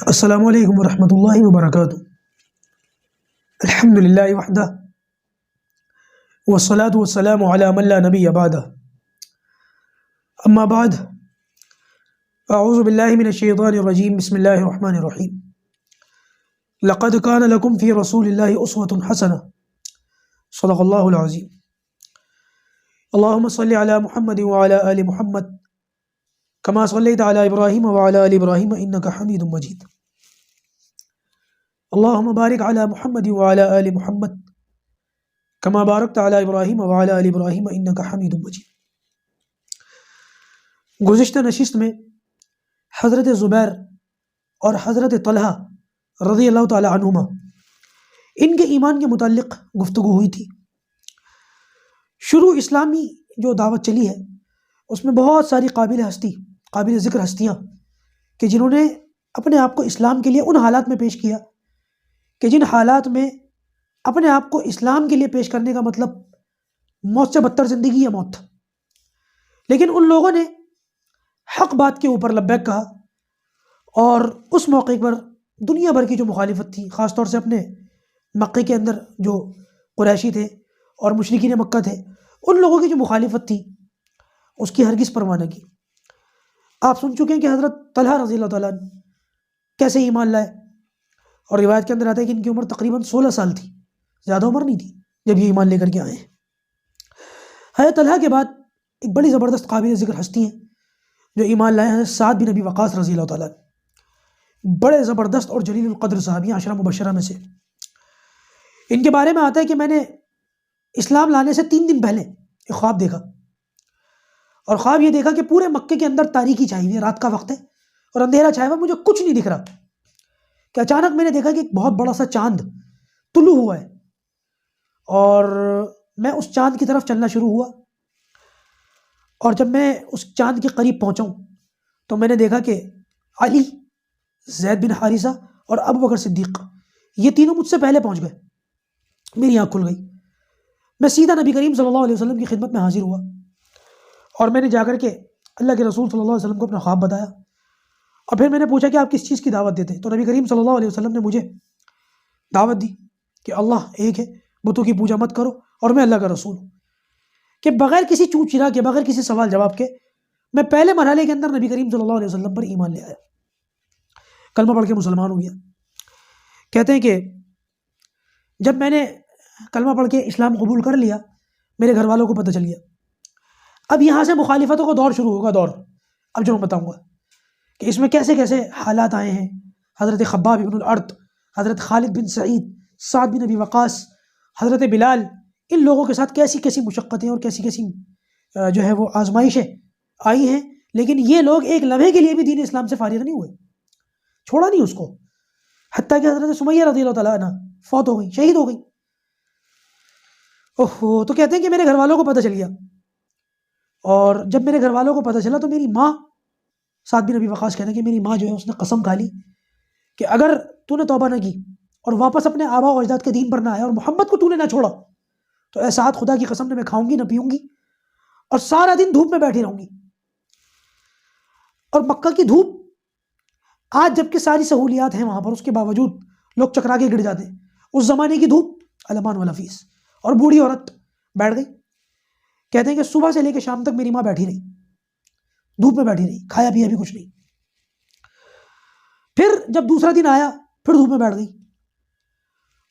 السلام علیکم ورحمۃ اللہ وبرکاتہ۔ الحمد للہ وحدہ والصلاة والسلام علی من لا نبی بعدہ، اما بعد، اعوذ باللہ من الشیطان الرجیم، بسم اللہ الرحمن الرحیم۔ لقد کان لکم فی رسول اللہ اسوۃ حسنہ، صدق اللہ العظیم۔ اللہم صلی علی محمد وعلی آل محمد کما صلیت علی ابراہیم وعلی آل ابراہیم انک حمید مجید۔ اللہم بارک علی محمد وعلی آل محمد کما بارکت علی ابراہیم وعلی آل ابراہیم انک حمید مجید۔ گزشتہ نشست میں حضرت زبیر اور حضرت طلحہ رضی اللہ تعالی عنہما ان کے ایمان کے متعلق گفتگو ہوئی تھی۔ شروع اسلامی جو دعوت چلی ہے اس میں بہت ساری قابل ذکر ہستیاں کہ جنہوں نے اپنے آپ کو اسلام کے لیے ان حالات میں پیش کیا کہ جن حالات میں اپنے آپ کو اسلام کے لیے پیش کرنے کا مطلب موت سے بدتر زندگی یا موت، لیکن ان لوگوں نے حق بات کے اوپر لبیک کہا، اور اس موقع پر دنیا بھر کی جو مخالفت تھی، خاص طور سے اپنے مکے کے اندر جو قریشی تھے اور مشرکین مکہ تھے، ان لوگوں کی جو مخالفت تھی اس کی ہرگز پرواہ نہ کی۔ آپ سن چکے ہیں کہ حضرت طلحہ رضی اللہ تعالیٰ عنہ کیسے ایمان لائے، اور روایت کے اندر آتا ہے کہ ان کی عمر تقریباً 16 سال تھی، زیادہ عمر نہیں تھی جب یہ ایمان لے کر کے آئے ہیں۔ حضرت طلحہ کے بعد ایک بڑی زبردست قابل ذکر ہستی ہیں جو ایمان لائے، حضرت سعد بن ابی وقاص رضی اللہ تعالیٰ عنہ، بڑے زبردست اور جلیل القدر صحابی، عشرہ مبشرہ میں سے۔ ان کے بارے میں آتا ہے کہ میں نے اسلام لانے سے 3 دن پہلے ایک خواب دیکھا، اور خواب یہ دیکھا کہ پورے مکے کے اندر تاریکی چھائی ہوئی ہے، رات کا وقت ہے اور اندھیرا چھایا ہوا، مجھے کچھ نہیں دکھ رہا کہ اچانک میں نے دیکھا کہ ایک بہت بڑا سا چاند طلوع ہوا ہے، اور میں اس چاند کی طرف چلنا شروع ہوا، اور جب میں اس چاند کے قریب پہنچا ہوں تو میں نے دیکھا کہ علی، زید بن حارثہ اور ابو بکر صدیق یہ تینوں مجھ سے پہلے پہنچ گئے۔ میری آنکھ کھل گئی، میں سیدھا نبی کریم صلی اللہ علیہ وسلم کی خدمت میں حاضر ہوا، اور میں نے جا کر کے اللہ کے رسول صلی اللہ علیہ وسلم کو اپنا خواب بتایا، اور پھر میں نے پوچھا کہ آپ کس چیز کی دعوت دیتے ہیں؟ تو نبی کریم صلی اللہ علیہ وسلم نے مجھے دعوت دی کہ اللہ ایک ہے، بتوں کی پوجا مت کرو، اور میں اللہ کا رسول ہوں، کہ بغیر کسی چوٹ چرا کے، بغیر کسی سوال جواب کے، میں پہلے مرحلے کے اندر نبی کریم صلی اللہ علیہ وسلم پر ایمان لے آیا، کلمہ پڑھ کے مسلمان ہو گیا۔ کہتے ہیں کہ جب میں نے کلمہ پڑھ کے اسلام قبول کر لیا، میرے گھر والوں کو پتہ چل گیا۔ اب یہاں سے مخالفتوں کا دور شروع ہوگا، اب جو میں بتاؤں گا کہ اس میں کیسے کیسے حالات آئے ہیں۔ حضرت خباب بن الارت، حضرت خالد بن سعید، سعد بن ابی وقاص، حضرت بلال، ان لوگوں کے ساتھ کیسی کیسی مشقتیں اور کیسی کیسی جو ہے وہ آزمائشیں آئی ہیں، لیکن یہ لوگ ایک لمحے کے لیے بھی دین اسلام سے فارغ نہیں ہوئے، چھوڑا نہیں اس کو، حتیٰ کہ حضرت سمیہ رضی اللہ تعالیٰ عنہ فوت ہو گئی، شہید ہو گئی۔ اوہو، تو کہتے ہیں کہ میرے گھر والوں کو پتہ چل گیا، اور جب میرے گھر والوں کو پتہ چلا تو میری ماں، سعد بن ابی وقاص کہتے ہیں کہ میری ماں جو ہے اس نے قسم کھا لی کہ اگر تو نے توبہ نہ کی اور واپس اپنے آبا و اجداد کے دین پر نہ آیا اور محمد کو تو نے نہ چھوڑا تو اے سعد، خدا کی قسم نہ میں کھاؤں گی نہ پیوں گی، اور سارا دن دھوپ میں بیٹھی رہوں گی۔ اور مکہ کی دھوپ آج جبکہ ساری سہولیات ہیں وہاں پر، اس کے باوجود لوگ چکرا کے گر جاتے ہیں، اس زمانے کی دھوپ علمان والا فیس، اور بوڑھی عورت بیٹھ گئی۔ کہتے ہیں کہ صبح سے لے کے شام تک میری ماں بیٹھی رہی، دھوپ میں بیٹھی رہی، کھایا پیا بھی کچھ نہیں۔ پھر جب دوسرا دن آیا پھر دھوپ میں بیٹھ گئی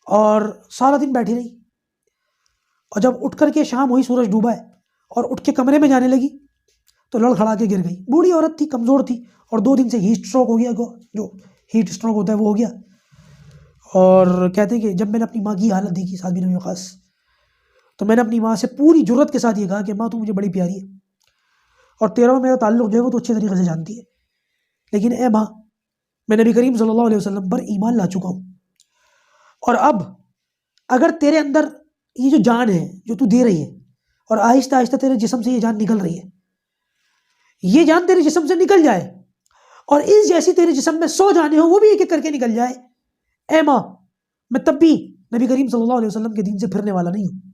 اور سارا دن بیٹھی رہی، اور جب اٹھ کر کے شام ہوئی، سورج ڈوبا ہے، اور اٹھ کے کمرے میں جانے لگی تو لڑ کھڑا کے گر گئی۔ بوڑھی عورت تھی، کمزور تھی، اور 2 دن سے ہیٹ اسٹروک ہو گیا، جو ہیٹ اسٹروک ہوتا ہے وہ ہو گیا۔ اور کہتے ہیں کہ جب میں نے اپنی ماں کی حالت دیکھی، سعد بن ابی وقاص، تو میں نے اپنی ماں سے پوری جرت کے ساتھ یہ کہا کہ ماں تو مجھے بڑی پیاری ہے، اور تیرا اور میرا تعلق جو ہے وہ تو اچھے طریقے سے جانتی ہے، لیکن اے ماں، میں نبی کریم صلی اللہ علیہ وسلم پر ایمان لا چکا ہوں، اور اب اگر تیرے اندر یہ جو جان ہے جو تو دے رہی ہے، اور آہستہ آہستہ تیرے جسم سے یہ جان نکل رہی ہے، یہ جان تیرے جسم سے نکل جائے، اور اس جیسی تیرے جسم میں 100 جانیں ہوں، وہ بھی ایک ایک کر کے نکل جائے، اے ماں، میں تب بھی نبی کریم صلی اللہ علیہ وسلم کے دین سے پھرنے والا نہیں ہوں۔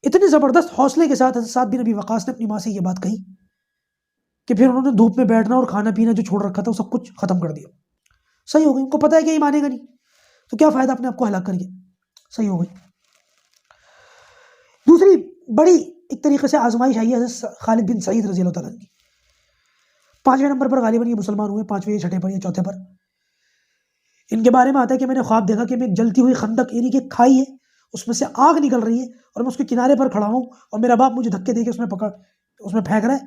اتنے زبردست حوصلے کے ساتھ حضرت سعد بن ابی وقاص نے اپنی ماں سے یہ بات کہی کہ پھر انہوں نے دھوپ میں بیٹھنا اور کھانا پینا جو چھوڑ رکھا تھا وہ سب کچھ ختم کر دیا۔ صحیح ہو گئی. ان کو پتہ ہے کہ یہ مانے گا نہیں تو کیا فائدہ اپنے آپ کو ہلاک کر کے. صحیح ہو گئی. دوسری بڑی ایک طریقے سے آزمائش آئی ہے حضرت خالد بن سعید رضی اللہ تعالیٰ عنہ کی. 5ویں نمبر پر غالباً یہ مسلمان ہوئے، 5ویں یا 6 پر یا 4 پر. ان کے بارے میں آتا ہے کہ میں نے خواب دیکھا کہ میں ایک جلتی ہوئی خندق یعنی کہ کھائی ہے، اس میں سے آگ نکل رہی ہے اور میں اس کے کنارے پر کھڑا ہوں اور میرا باپ مجھے دھکے دے کے اس میں پھینک رہا ہے.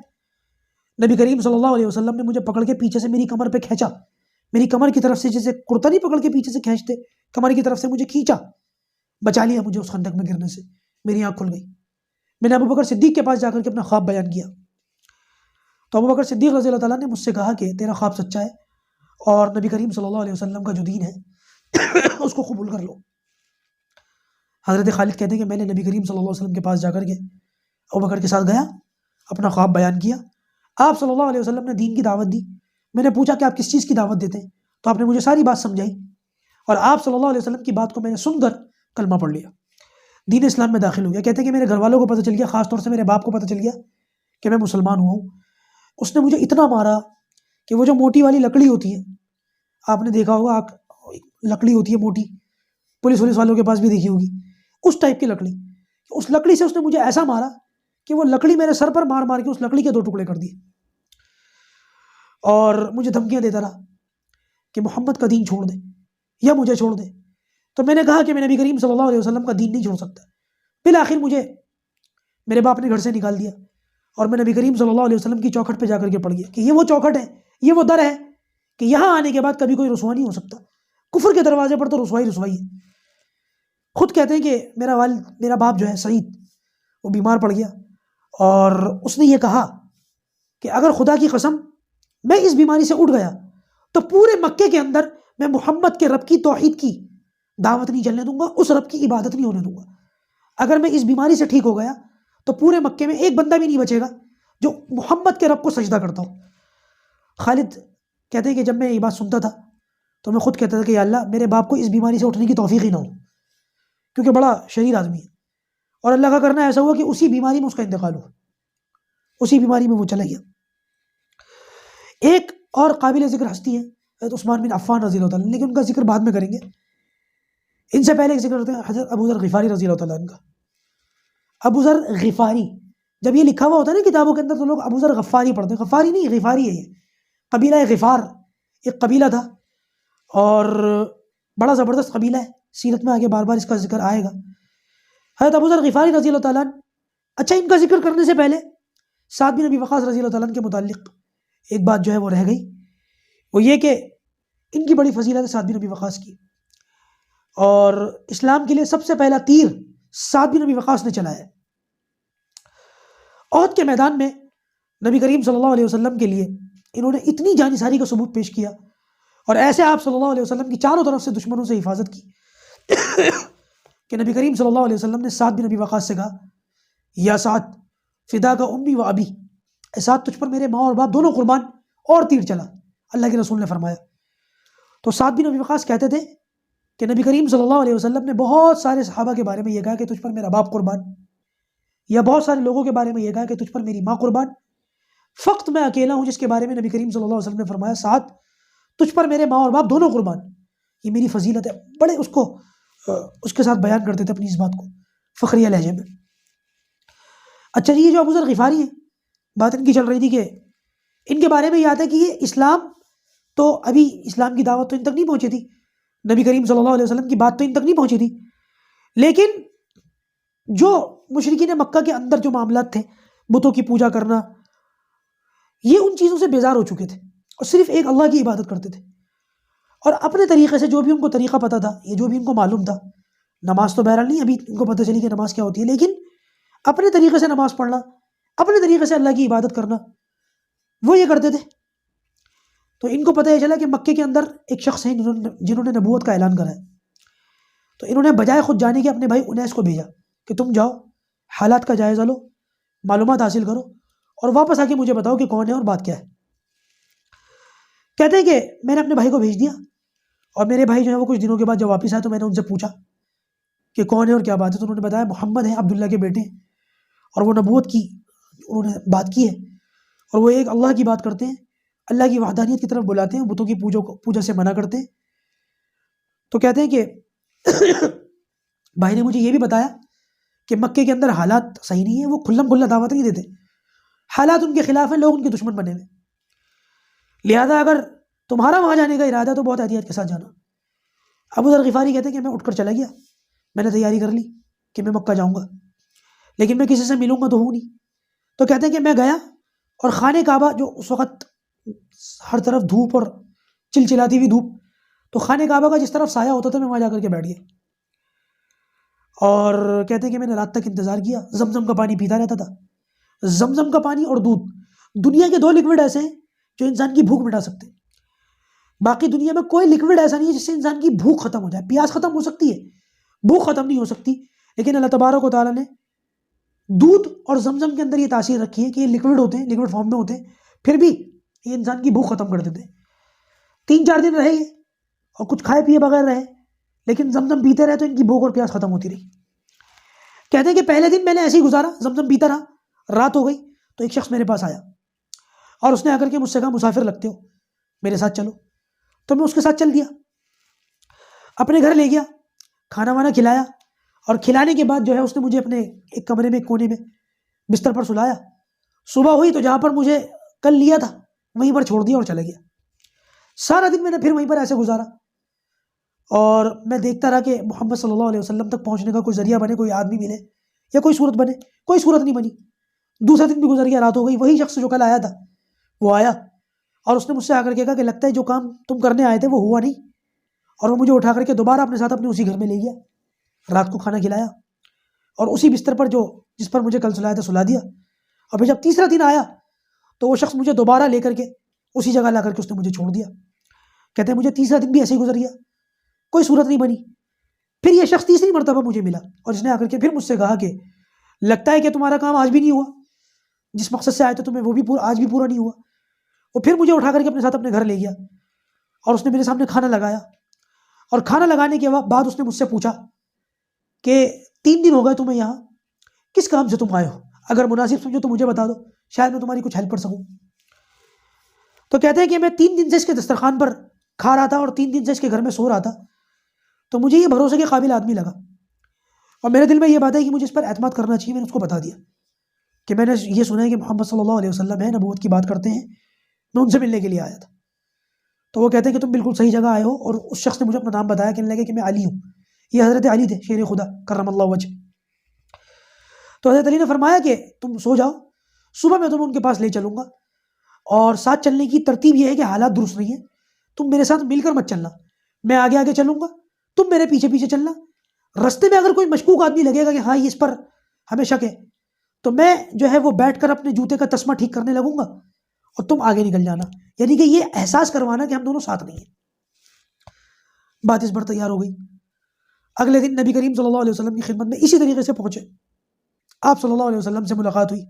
نبی کریم صلی اللہ علیہ وسلم نے مجھے پکڑ کے پیچھے سے میری کمر پہ کھینچا، میری کمر کی طرف سے، جیسے کرتا نہیں پکڑ کے پیچھے سے کھینچتے، کمر کی طرف سے مجھے کھینچا، بچا لیا مجھے اس خندق میں گرنے سے. میری آنکھ کھل گئی. میں نے ابو بکر صدیق کے پاس جا کر کے اپنا خواب بیان کیا تو ابو بکر صدیق رضی اللہ تعالیٰ نے مجھ سے کہا کہ تیرا خواب سچا ہے اور نبی کریم صلی اللہ علیہ وسلم کا جو دین ہے اس کو قبول کر لو. حضرت خالد کہتے ہیں کہ میں نے نبی کریم صلی اللہ علیہ وسلم کے پاس جا کر کے ابو بکر کے ساتھ گیا، اپنا خواب بیان کیا. آپ صلی اللہ علیہ وسلم نے دین کی دعوت دی. میں نے پوچھا کہ آپ کس چیز کی دعوت دیتے ہیں تو آپ نے مجھے ساری بات سمجھائی اور آپ صلی اللہ علیہ وسلم کی بات کو میں نے سن کر کلمہ پڑھ لیا، دین اسلام میں داخل ہو گیا. کہتے ہیں کہ میرے گھر والوں کو پتہ چل گیا، خاص طور سے میرے باپ کو پتہ چل گیا کہ میں مسلمان ہوا ہوں. اس نے مجھے اتنا مارا کہ وہ جو موٹی والی لکڑی ہوتی ہے، آپ نے دیکھا ہوگا، لکڑی ہوتی ہے موٹی، پولیس والوں کے پاس بھی دیکھی ہوگی، اس ٹائپ کی لکڑی، اس لکڑی سے اس نے مجھے ایسا مارا کہ وہ لکڑی میرے سر پر مار مار کے اس لکڑی کے 2 ٹکڑے کر دیے اور مجھے دھمکیاں دیتا رہا کہ محمد کا دین چھوڑ دے یا مجھے چھوڑ دے. تو میں نے کہا کہ میں نبی کریم صلی اللہ علیہ وسلم کا دین نہیں چھوڑ سکتا. بالآخر مجھے میرے باپ نے گھر سے نکال دیا اور میں نبی کریم صلی اللہ علیہ وسلم کی چوکھٹ پہ جا کر کے پڑ گیا کہ یہ وہ چوکھٹ ہے، یہ وہ در ہے کہ یہاں آنے کے بعد کبھی کوئی رسوا نہیں ہو سکتا. کفر کے دروازے پر تو رسوائی ہے. خود کہتے ہیں کہ میرا باپ جو ہے سعید، وہ بیمار پڑ گیا اور اس نے یہ کہا کہ اگر خدا کی قسم میں اس بیماری سے اٹھ گیا تو پورے مکے کے اندر میں محمد کے رب کی توحید کی دعوت نہیں چلنے دوں گا، اس رب کی عبادت نہیں ہونے دوں گا. اگر میں اس بیماری سے ٹھیک ہو گیا تو پورے مکے میں ایک بندہ بھی نہیں بچے گا جو محمد کے رب کو سجدہ کرتا ہو. خالد کہتے ہیں کہ جب میں یہ بات سنتا تھا تو میں خود کہتا تھا کہ یا اللہ میرے باپ کو اس بیماری سے اٹھنے کی توفیق ہی نہ ہو، کیونکہ بڑا شریر آدمی ہے اور اللہ کا کرنا ایسا ہوا کہ اسی بیماری میں اس کا انتقال ہوا، اسی بیماری میں وہ چلا گیا. ایک اور قابل ذکر ہستی ہے حضرت عثمان بن عفان رضی اللہ تعالیٰ عنہ، لیکن ان کا ذکر بعد میں کریں گے. ان سے پہلے ایک ذکر ہوتا ہے حضرت ابو ذر غفاری رضی اللہ تعالیٰ عنہ کا. ابو ذر غفاری، جب یہ لکھا ہوا ہوتا ہے نا کتابوں کے اندر تو لوگ ابو ذر غفاری پڑھتے ہیں، غفاری نہیں، غفاری ہے. یہ قبیلہ غفار ایک قبیلہ تھا اور بڑا زبردست قبیلہ ہے، سیرت میں آگے بار بار اس کا ذکر آئے گا. حضرت ابو ذر غفاری رضی اللہ تعالیٰ عنہ، اچھا ان کا ذکر کرنے سے پہلے سعد بن ابی وقاص رضی اللہ تعالیٰ عنہ کے متعلق ایک بات جو ہے وہ رہ گئی، وہ یہ کہ ان کی بڑی فضیلت ہے سعد بن ابی وقاص کی، اور اسلام کے لیے سب سے پہلا تیر سعد بن ابی وقاص نے چلایا ہے. احد کے میدان میں نبی کریم صلی اللہ علیہ وسلم کے لیے انہوں نے اتنی جانثاری کا ثبوت پیش کیا اور ایسے آپ صلی اللہ علیہ وسلم کی چاروں طرف سے دشمنوں سے حفاظت کی کہ نبی کریم صلی اللہ علیہ وسلم نے سعد بن ابی وقاص سے کہا یا سعد فدا کا امی و ابی، اے سعد تجھ پر میرے ماں اور باپ دونوں قربان، اور تیر چلا. اللہ کے رسول نے فرمایا. تو سعد بن ابی وقاص کہتے تھے کہ نبی کریم صلی اللہ علیہ وسلم نے بہت سارے صحابہ کے بارے میں یہ کہا کہ تجھ پر میرا باپ قربان، یا بہت سارے لوگوں کے بارے میں یہ کہا کہ تجھ پر میری ماں قربان، فقط میں اکیلا ہوں جس کے بارے میں نبی کریم صلی اللہ علیہ وسلم نے فرمایا سعد تجھ پر میرے ماں اور باپ دونوں قربان. یہ میری فضیلت ہے. بڑے اس کے ساتھ بیان کرتے تھے اپنی اس بات کو فخریہ لہجے میں. اچھا جی، یہ جو ابو ذر غفاری ہیں، بات ان کی چل رہی تھی کہ ان کے بارے میں یہ آتا ہے کہ یہ اسلام تو ابھی اسلام کی دعوت تو ان تک نہیں پہنچی تھی، نبی کریم صلی اللہ علیہ وسلم کی بات تو ان تک نہیں پہنچی تھی، لیکن جو مشرکین مکہ کے اندر جو معاملات تھے، بتوں کی پوجا کرنا، یہ ان چیزوں سے بیزار ہو چکے تھے اور صرف ایک اللہ کی عبادت کرتے تھے. اور اپنے طریقے سے جو بھی ان کو طریقہ پتہ تھا، یہ جو بھی ان کو معلوم تھا، نماز تو بہرحال نہیں ابھی ان کو پتہ چلی کہ نماز کیا ہوتی ہے، لیکن اپنے طریقے سے نماز پڑھنا، اپنے طریقے سے اللہ کی عبادت کرنا، وہ یہ کرتے تھے. تو ان کو پتہ یہ چلا کہ مکے کے اندر ایک شخص ہیں جنہوں نے نبوت کا اعلان کرا ہے. تو انہوں نے بجائے خود جانے کے اپنے بھائی انیس کو بھیجا کہ تم جاؤ، حالات کا جائزہ لو، معلومات حاصل کرو اور واپس آ کے مجھے بتاؤ کہ کون ہے اور بات کیا ہے. کہتے ہیں کہ میں نے اپنے بھائی کو بھیج دیا اور میرے بھائی جو ہے وہ کچھ دنوں کے بعد جب واپس آئے تو میں نے ان سے پوچھا کہ کون ہے اور کیا بات ہے. تو انہوں نے بتایا محمد ہے، عبداللہ کے بیٹے ہیں، اور وہ نبوت کی انہوں نے بات کی ہے اور وہ ایک اللہ کی بات کرتے ہیں، اللہ کی وحدانیت کی طرف بلاتے ہیں، بتوں کی پوجا سے منع کرتے ہیں۔ تو کہتے ہیں کہ بھائی نے مجھے یہ بھی بتایا کہ مکے کے اندر حالات صحیح نہیں ہیں، وہ کھلم کھلا دعوت نہیں دیتے، حالات ان کے خلاف ہیں، لوگ ان کے دشمن بنے ہوئے، لہذا اگر تمہارا وہاں جانے کا ارادہ ہے تو بہت احتیاط کے ساتھ جانا۔ ابو ذر غفاری کہتے ہیں کہ میں اٹھ کر چلا گیا، میں نے تیاری کر لی کہ میں مکہ جاؤں گا، لیکن میں کسی سے ملوں گا تو ہوں نہیں۔ تو کہتے ہیں کہ میں گیا اور خانہ کعبہ، جو اس وقت ہر طرف دھوپ اور چلچلاتی ہوئی دھوپ، تو خانہ کعبہ کا جس طرف سایہ ہوتا تھا میں وہاں جا کر کے بیٹھ گیا، اور کہتے ہیں کہ میں نے رات تک انتظار کیا، زمزم کا پانی پیتا رہتا تھا۔ زمزم کا پانی اور دودھ دنیا کے دو لکوڈ ایسے ہیں جو انسان کی بھوک مٹا سکتے ہیں، باقی دنیا میں کوئی لکوڈ ایسا نہیں ہے جس سے انسان کی بھوک ختم ہو جائے۔ پیاس ختم ہو سکتی ہے، بھوک ختم نہیں ہو سکتی، لیکن اللہ تبارک و تعالیٰ نے دودھ اور زمزم کے اندر یہ تاثیر رکھی ہے کہ یہ لکوڈ ہوتے ہیں، لکوڈ فارم میں ہوتے ہیں، پھر بھی یہ انسان کی بھوک ختم کر دیتے ہیں۔ 3-4 دن رہے یہ اور کچھ کھائے پیے بغیر رہے، لیکن زمزم پیتے رہے تو ان کی بھوک اور پیاس ختم ہوتی رہی۔ کہتے ہیں کہ پہلے دن میں نے ایسے ہی گزارا، زمزم پیتا رہا، رات ہو گئی تو ایک شخص میرے پاس آیا اور اس نے آ کر کے مجھ سے کہا مسافر لگتے ہو، میرے ساتھ چلو۔ تو میں اس کے ساتھ چل دیا، اپنے گھر لے گیا، کھانا وانا کھلایا، اور کھلانے کے بعد جو ہے اس نے مجھے اپنے ایک کمرے میں، ایک کونے میں بستر پر سلایا۔ صبح ہوئی تو جہاں پر مجھے کل لیا تھا وہیں پر چھوڑ دیا اور چلا گیا۔ سارا دن میں نے پھر وہیں پر ایسے گزارا، اور میں دیکھتا رہا کہ محمد صلی اللہ علیہ وسلم تک پہنچنے کا کوئی ذریعہ بنے، کوئی آدمی ملے یا کوئی صورت بنے، کوئی صورت نہیں بنی۔ دوسرا دن بھی گزر گیا، رات ہو گئی، وہی شخص جو کل آیا تھا وہ آیا اور اس نے مجھ سے آ کر کے کہا کہ لگتا ہے جو کام تم کرنے آئے تھے وہ ہوا نہیں، اور وہ مجھے اٹھا کر کے دوبارہ اپنے ساتھ اپنے اسی گھر میں لے گیا، رات کو کھانا کھلایا اور اسی بستر پر جس پر مجھے کل سلایا تھا سلا دیا۔ اور پھر جب تیسرا دن آیا تو وہ شخص مجھے دوبارہ لے کر کے اسی جگہ لا کر کے اس نے مجھے چھوڑ دیا۔ کہتے ہیں مجھے تیسرا دن بھی ایسے ہی گزر گیا، کوئی صورت نہیں بنی۔ پھر یہ شخص تیسری مرتبہ مجھے ملا اور اس نے آ کر کے پھر مجھ سے کہا کہ لگتا ہے کہ تمہارا کام آج بھی نہیں ہوا، جس مقصد سے آئے تھے تمہیں وہ بھی آج بھی پورا نہیں ہوا۔ وہ پھر مجھے اٹھا کر کے اپنے ساتھ اپنے گھر لے گیا اور اس نے میرے سامنے کھانا لگایا، اور کھانا لگانے کے بعد اس نے مجھ سے پوچھا کہ 3 دن ہو گئے تمہیں یہاں، کس کام سے تم آئے ہو؟ اگر مناسب سمجھو تو مجھے بتا دو، شاید میں تمہاری کچھ ہیلپ کر سکوں۔ تو کہتے ہیں کہ میں 3 دن سے اس کے دسترخوان پر کھا رہا تھا اور 3 دن سے اس کے گھر میں سو رہا تھا، تو مجھے یہ بھروسے کے قابل آدمی لگا، اور میرے دل میں یہ بات ہے کہ مجھے اس پر اعتماد کرنا چاہیے۔ میں نے اس کو بتا دیا کہ میں نے یہ سنا ہے کہ محمد صلی اللہ علیہ وسلم ہے، نبوت کی بات کرتے ہیں، میں ان سے ملنے کے لیے آیا تھا۔ تو وہ کہتے ہیں کہ تم بالکل صحیح جگہ آئے ہو، اور اس شخص نے مجھے اپنا نام بتایا، کہنے لگے کہ میں علی ہوں، یہ حضرت علی تھے شیر خدا کرم اللہ وجہ۔ تو حضرت علی نے فرمایا کہ تم سو جاؤ، صبح میں تمہیں ان کے پاس لے چلوں گا، اور ساتھ چلنے کی ترتیب یہ ہے کہ حالات درست نہیں ہیں، تم میرے ساتھ مل کر مت چلنا، میں آگے آگے چلوں گا، تم میرے پیچھے پیچھے چلنا۔ رستے میں اگر کوئی مشکوک آدمی لگے گا کہ ہاں یہ اس پر ہمیں شک ہے، تو میں جو ہے وہ بیٹھ کر اپنے جوتے کا تسمہ ٹھیک کرنے لگوں گا اور تم آگے نکل جانا، یعنی کہ یہ احساس کروانا کہ ہم دونوں ساتھ نہیں ہیں۔ بات اس پر تیار ہو گئی۔ اگلے دن نبی کریم صلی اللہ علیہ وسلم کی خدمت میں اسی طریقے سے پہنچے، آپ صلی اللہ علیہ وسلم سے ملاقات ہوئی۔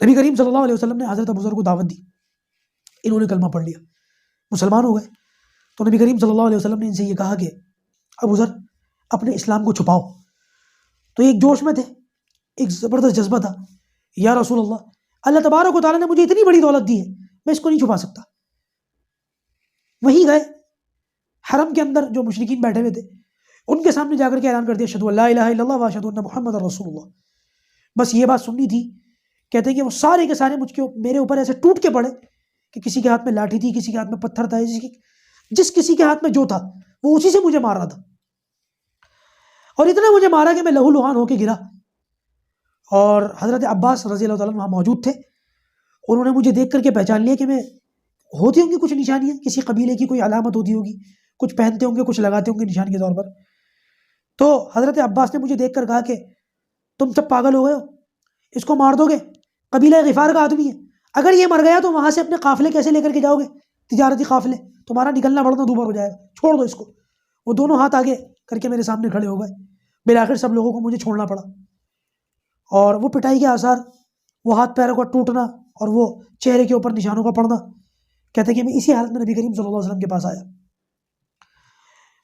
نبی کریم صلی اللہ علیہ وسلم نے حضرت ابو ذر کو دعوت دی، انہوں نے کلمہ پڑھ لیا، مسلمان ہو گئے۔ تو نبی کریم صلی اللہ علیہ وسلم نے ان سے یہ کہا کہ ابو ذر اپنے اسلام کو چھپاؤ۔ تو ایک جوش میں تھے، ایک زبردست جذبہ تھا، یا رسول اللہ، اللہ تبارک و تعالیٰ نے مجھے اتنی بڑی دولت دی ہے، میں اس کو نہیں چھپا سکتا۔ وہیں گئے حرم کے اندر، جو مشرکین بیٹھے ہوئے تھے ان کے سامنے جا کر کے اعلان کر دیا، اشہد ان لا الہ الا اللہ و اشہد ان محمد رسول اللہ۔ بس یہ بات سننی تھی۔ کہتے ہیں کہ وہ سارے کے سارے میرے اوپر ایسے ٹوٹ کے پڑے کہ کسی کے ہاتھ میں لاٹھی تھی، کسی کے ہاتھ میں پتھر تھا، جس کسی کے ہاتھ میں جو تھا وہ اسی سے مجھے مار رہا تھا، اور اتنا مجھے مارا کہ میں لہو لہان ہو کے گرا۔ اور حضرت عباس رضی اللہ تعالیٰ عنہ وہاں موجود تھے، انہوں نے مجھے دیکھ کر کے پہچان لیا کہ میں، ہوتی ہوں گی کچھ نشانیاں، کسی قبیلے کی کوئی علامت ہوتی ہوگی، کچھ پہنتے ہوں گے، کچھ لگاتے ہوں گے نشان کے طور پر۔ تو حضرت عباس نے مجھے دیکھ کر کہا کہ تم سب پاگل ہو گئے ہو، اس کو مار دو گے، قبیلہ غفار کا آدمی ہے، اگر یہ مر گیا تو وہاں سے اپنے قافلے کیسے لے کر کے جاؤ گے، تجارتی قافلے، تمہارا نکلنا بڑھنا دوبار ہو جائے گا، چھوڑ دو اس کو۔ وہ دونوں ہاتھ آگے کر کے میرے سامنے کھڑے ہو گئے، بالآخر سب لوگوں کو مجھے چھوڑنا پڑا، اور وہ پٹائی کے آثار، وہ ہاتھ پیروں کا ٹوٹنا اور وہ چہرے کے اوپر نشانوں کا پڑنا۔ کہتے ہیں کہ میں اسی حالت میں نبی کریم صلی اللہ علیہ وسلم کے پاس آیا۔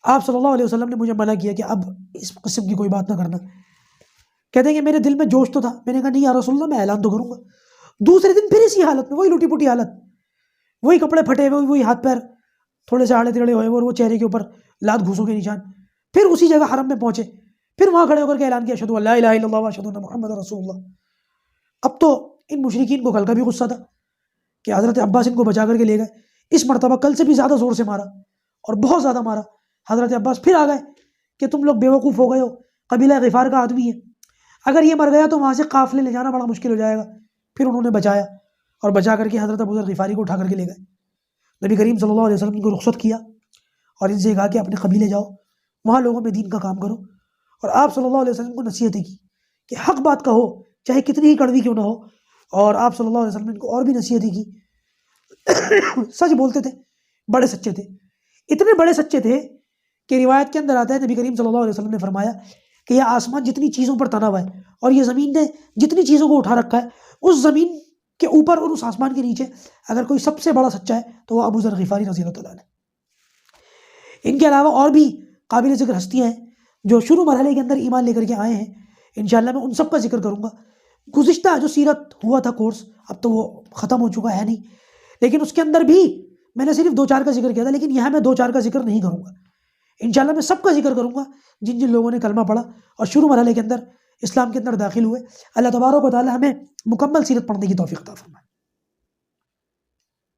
آپ صلی اللہ علیہ وسلم نے مجھے منع کیا کہ اب اس قسم کی کوئی بات نہ کرنا۔ کہتے ہیں کہ میرے دل میں جوش تو تھا، میں نے کہا نہیں یا رسول اللہ، میں اعلان تو کروں گا، دوسرے دن پھر اسی حالت میں، وہی لوٹی پوٹی حالت، وہی کپڑے پھٹے ہوئے، وہی ہاتھ پیر تھوڑے سے آڑے تیڑے ہوئے اور وہ چہرے کے اوپر لات گھوسوں کے نشان. پھر اسی جگہ حرم میں پہنچے، پھر وہاں کھڑے ہو کر کے اعلان کیا اشہدو ان لا الہ الا اللہ واشہدو ان محمد رسول اللہ. اب تو ان مشرکین کو کل کا بھی غصہ تھا کہ حضرت عباس ان کو بچا کر کے لے گئے، اس مرتبہ کل سے بھی زیادہ زور سے مارا اور بہت زیادہ مارا. حضرت عباس پھر آ گئے کہ تم لوگ بیوقوف ہو گئے ہو، قبیلہ غفار کا آدمی ہے، اگر یہ مر گیا تو وہاں سے قافلے لے جانا بڑا مشکل ہو جائے گا. پھر انہوں نے بچایا اور بچا کر کے حضرت ابو ذر غفاری کو اٹھا کر کے لے گئے. نبی کریم صلی اللہ علیہ وسلم ان کو رخصت کیا اور ان سے کہا کہ اپنے قبیلے جاؤ، وہاں لوگوں میں دین کا کام کرو. اور آپ صلی اللہ علیہ وسلم کو نصیحتیں کی کہ حق بات کہو چاہے کتنی ہی کڑوی کیوں نہ ہو. اور آپ صلی اللہ علیہ وسلم نے ان کو اور بھی نصیحتیں کی. سچ بولتے تھے، بڑے سچے تھے، اتنے بڑے سچے تھے کہ روایت کے اندر آتا ہے نبی کریم صلی اللہ علیہ وسلم نے فرمایا کہ یہ آسمان جتنی چیزوں پر تنا ہوا ہے اور یہ زمین نے جتنی چیزوں کو اٹھا رکھا ہے، اس زمین کے اوپر اور اس آسمان کے نیچے اگر کوئی سب سے بڑا سچا ہے تو وہ ابو ذر غفاری رضی اللہ تعالیٰ عنہ. ان کے علاوہ اور بھی قابل ذکر ہستیاں ہیں جو شروع مرحلے کے اندر ایمان لے کر کے آئے ہیں. انشاءاللہ میں ان سب کا ذکر کروں گا. گزشتہ جو سیرت ہوا تھا کورس اب تو وہ ختم ہو چکا ہے نہیں، لیکن اس کے اندر بھی میں نے صرف 2-4 کا ذکر کیا تھا، لیکن یہاں میں 2-4 کا ذکر نہیں کروں گا. انشاءاللہ میں سب کا ذکر کروں گا جن جن لوگوں نے کلمہ پڑھا اور شروع مرحلے کے اندر اسلام کے اندر داخل ہوئے. اللہ تبارک و تعالی ہمیں مکمل سیرت پڑھنے کی توفیق عطا فرمائے.